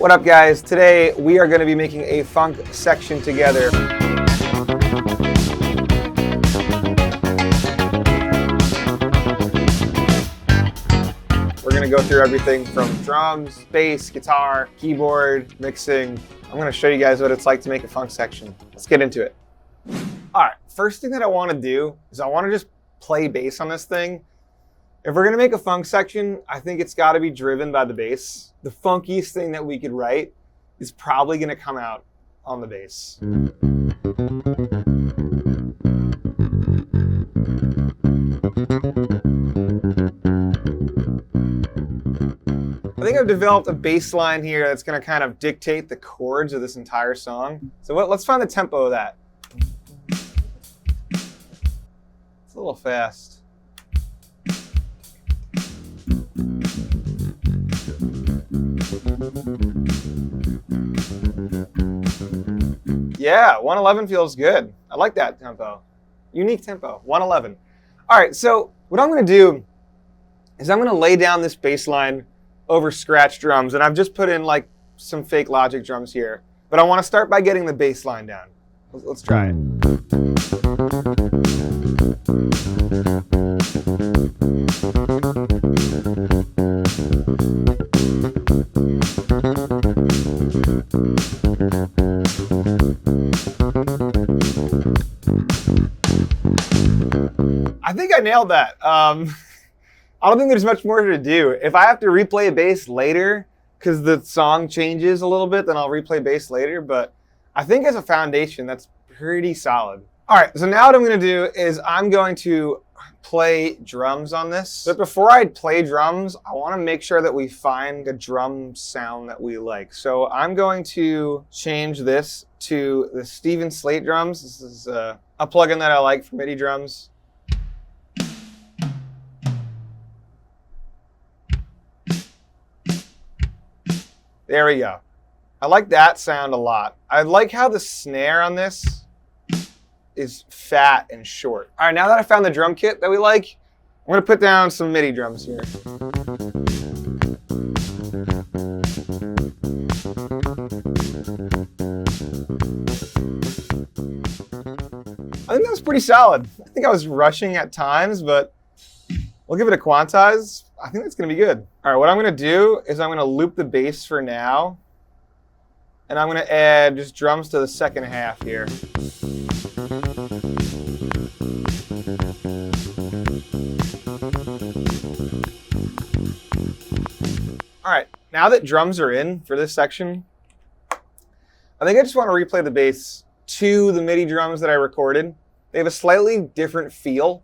What up, guys? Today we are going to be making a funk section together. We're going to go through everything from drums, bass, guitar, keyboard, mixing. I'm going to show you guys what it's like to make a funk section. Let's get into it. All right, first thing that I want to do is I want to just play bass on this thing. If we're going to make a funk section, I think it's got to be driven by the bass. The funkiest thing that we could write is probably going to come out on the bass. I think I've developed a bass line here that's going to kind of dictate the chords of this entire song. So let's find the tempo of that. It's a little fast. Yeah, 111 feels good. I like that tempo. Unique tempo, 111. All right, so what I'm going to do is I'm going to lay down this bass line over scratch drums, and I've just put in like some fake Logic drums here. But I want to start by getting the bass line down. Let's try it. I think I nailed that. I don't think there's much more to do. If I have to replay bass later, because the song changes a little bit, then I'll replay bass later. But I think as a foundation, that's pretty solid. All right, so now what I'm going to do is I'm going to play drums on this. But before I play drums, I want to make sure that we find a drum sound that we like. So I'm going to change this to the Steven Slate drums. This is a plugin that I like for MIDI drums. There we go. I like that sound a lot. I like how the snare on this is fat and short. All right, now that I found the drum kit that we like, I'm gonna put down some MIDI drums here. I think that was pretty solid. I think I was rushing at times, but we'll give it a quantize. I think that's gonna be good. All right, what I'm gonna do is I'm gonna loop the bass for now, and I'm gonna add just drums to the second half here. All right, now that drums are in for this section, I think I just want to replay the bass to the MIDI drums that I recorded. They have a slightly different feel,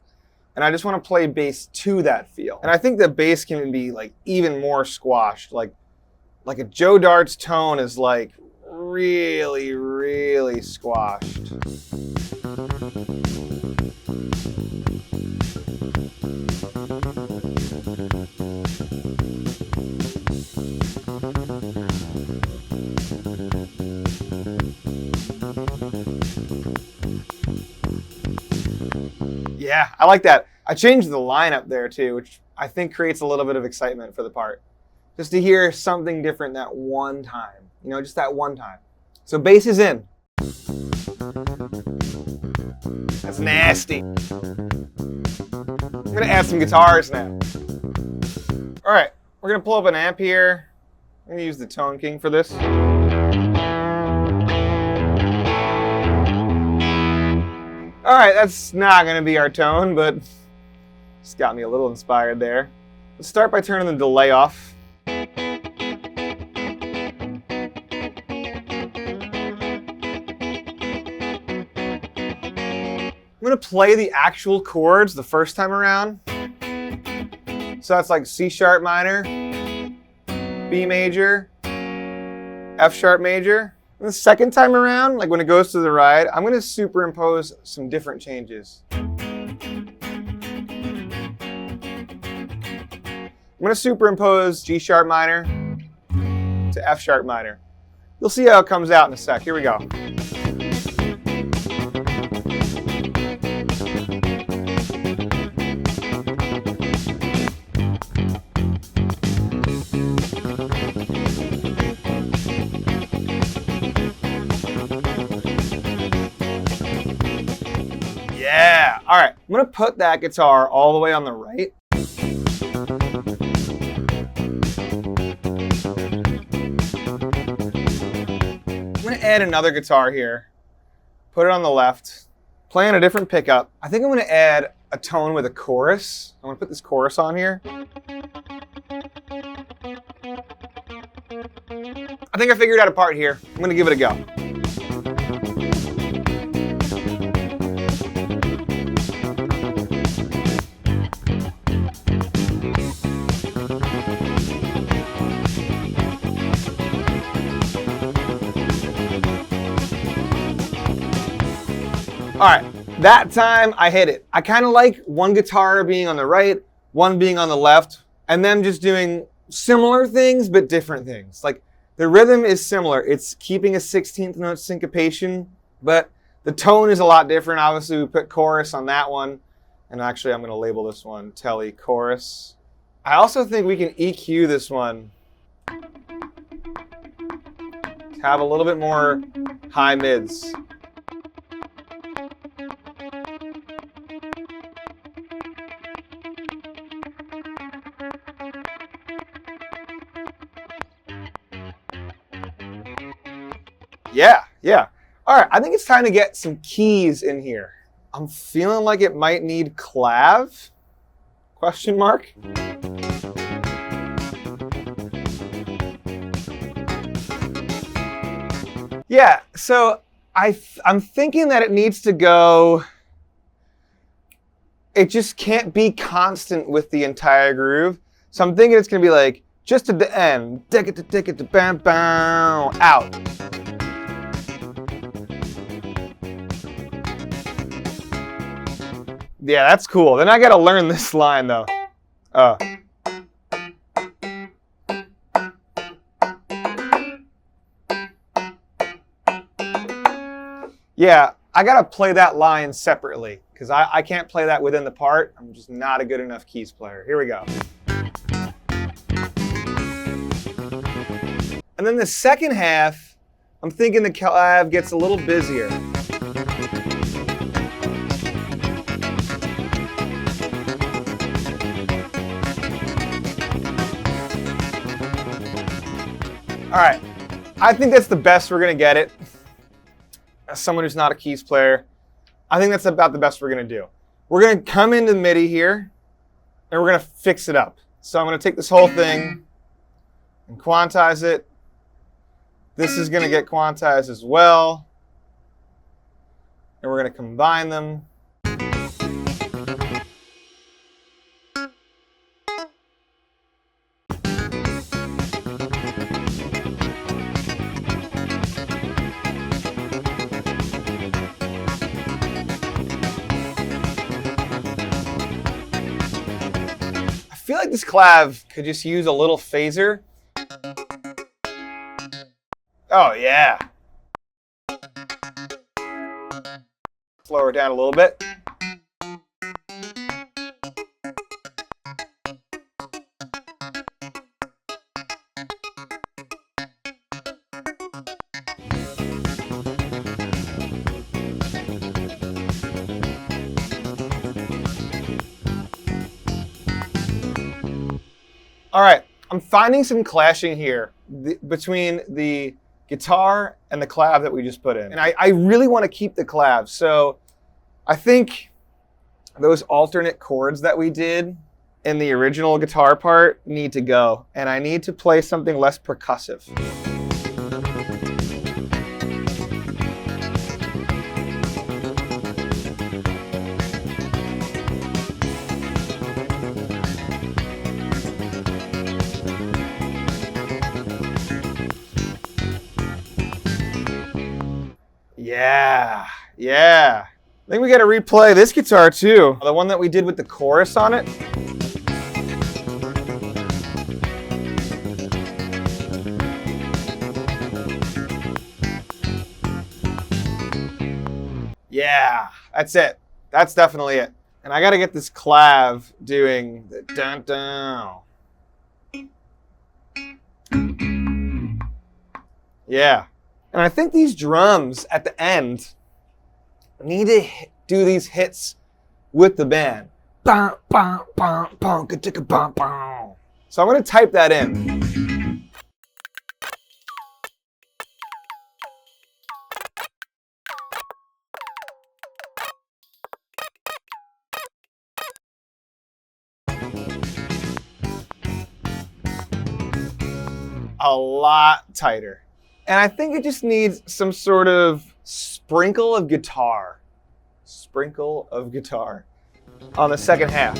and I just want to play bass to that feel. And I think the bass can be like even more squashed. Like a Joe Dart's tone is like really, really squashed. Yeah, I like that. I changed the line up there too, which I think creates a little bit of excitement for the part. Just to hear something different that one time. You know, just that one time. So bass is in. That's nasty. I'm gonna add some guitars now. All right, we're gonna pull up an amp here. I'm gonna use the Tone King for this. All right, that's not gonna be our tone, but just got me a little inspired there. Let's start by turning the delay off. I'm gonna play the actual chords the first time around. So that's like C sharp minor, B major, F sharp major. And the second time around, like when it goes to the right, I'm gonna superimpose some different changes. I'm gonna superimpose G sharp minor to F sharp minor. You'll see how it comes out in a sec. Here we go. Yeah, all right. I'm gonna put that guitar all the way on the right. I'm gonna add another guitar here, put it on the left, playing a different pickup. I think I'm gonna add a tone with a chorus. I'm gonna put this chorus on here. I think I figured out a part here. I'm gonna give it a go. All right, that time I hit it. I kind of like one guitar being on the right, one being on the left, and them just doing similar things, but different things. Like the rhythm is similar. It's keeping a 16th note syncopation, but the tone is a lot different. Obviously, we put chorus on that one. And actually, I'm going to label this one Telly Chorus. I also think we can EQ this one to have a little bit more high mids. Yeah. All right, I think it's time to get some keys in here. I'm feeling like it might need clav? Question mark? Yeah, so I'm thinking that it needs to go, it just can't be constant with the entire groove. So I'm thinking it's gonna be like, just at the end, tick it, bam, bam, out. Yeah, that's cool. Then I gotta learn this line though. Yeah, I gotta play that line separately because I can't play that within the part. I'm just not a good enough keys player. Here we go. And then the second half, I'm thinking the clav gets a little busier. All right, I think that's the best we're gonna get it. As someone who's not a keys player, I think that's about the best we're gonna do. We're gonna come into MIDI here, and we're gonna fix it up. So I'm gonna take this whole thing and quantize it. This is gonna get quantized as well. And we're gonna combine them. I feel like this clav could just use a little phaser. Oh yeah. Slow her down a little bit. All right, I'm finding some clashing here between the guitar and the clav that we just put in. And I really want to keep the clav. So I think those alternate chords that we did in the original guitar part need to go. And I need to play something less percussive. Yeah. I think we got to replay this guitar too. The one that we did with the chorus on it. Yeah, that's it. That's definitely it. And I got to get this clav doing the dun dun. Yeah. And I think these drums at the end need to do these hits with the band. So I'm going to type that in. A lot tighter. And I think it just needs some sort of sprinkle of guitar. Sprinkle of guitar on the second half.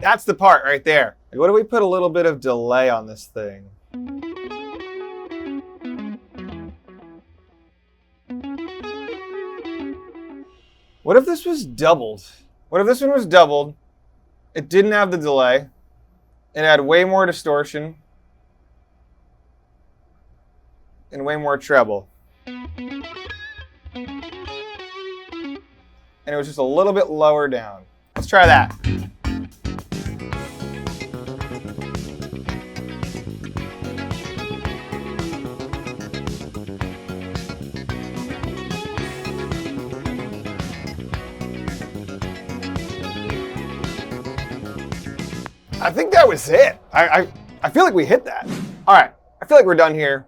That's the part right there. What if we put a little bit of delay on this thing? What if this was doubled? What if this one was doubled? It didn't have the delay. It had way more distortion and way more treble. And it was just a little bit lower down. Let's try that. I think that was it. I feel like we hit that. All right, I feel like we're done here.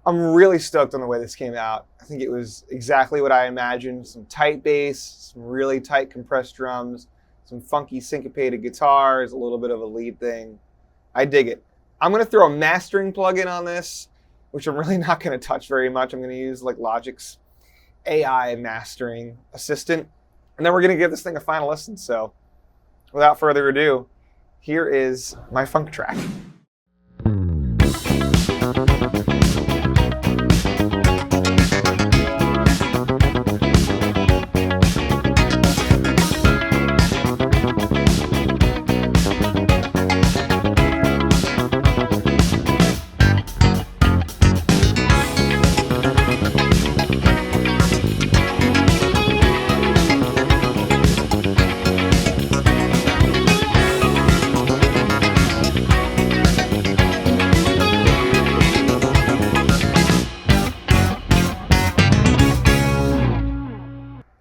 I'm really stoked on the way this came out. I think it was exactly what I imagined. Some tight bass, some really tight compressed drums, some funky syncopated guitars, a little bit of a lead thing. I dig it. I'm gonna throw a mastering plugin on this, which I'm really not gonna touch very much. I'm gonna use like Logic's AI mastering assistant, and then we're gonna give this thing a final listen. So without further ado, here is my funk track.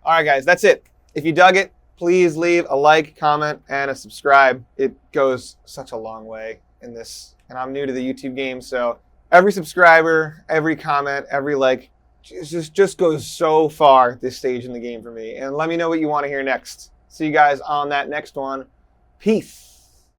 All right, guys, that's it. If you dug it, please leave a like, comment, and a subscribe. It goes such a long way in this, and I'm new to the YouTube game, so every subscriber, every comment, every like, just goes so far at this stage in the game for me. And let me know what you want to hear next. See you guys on that next one. Peace.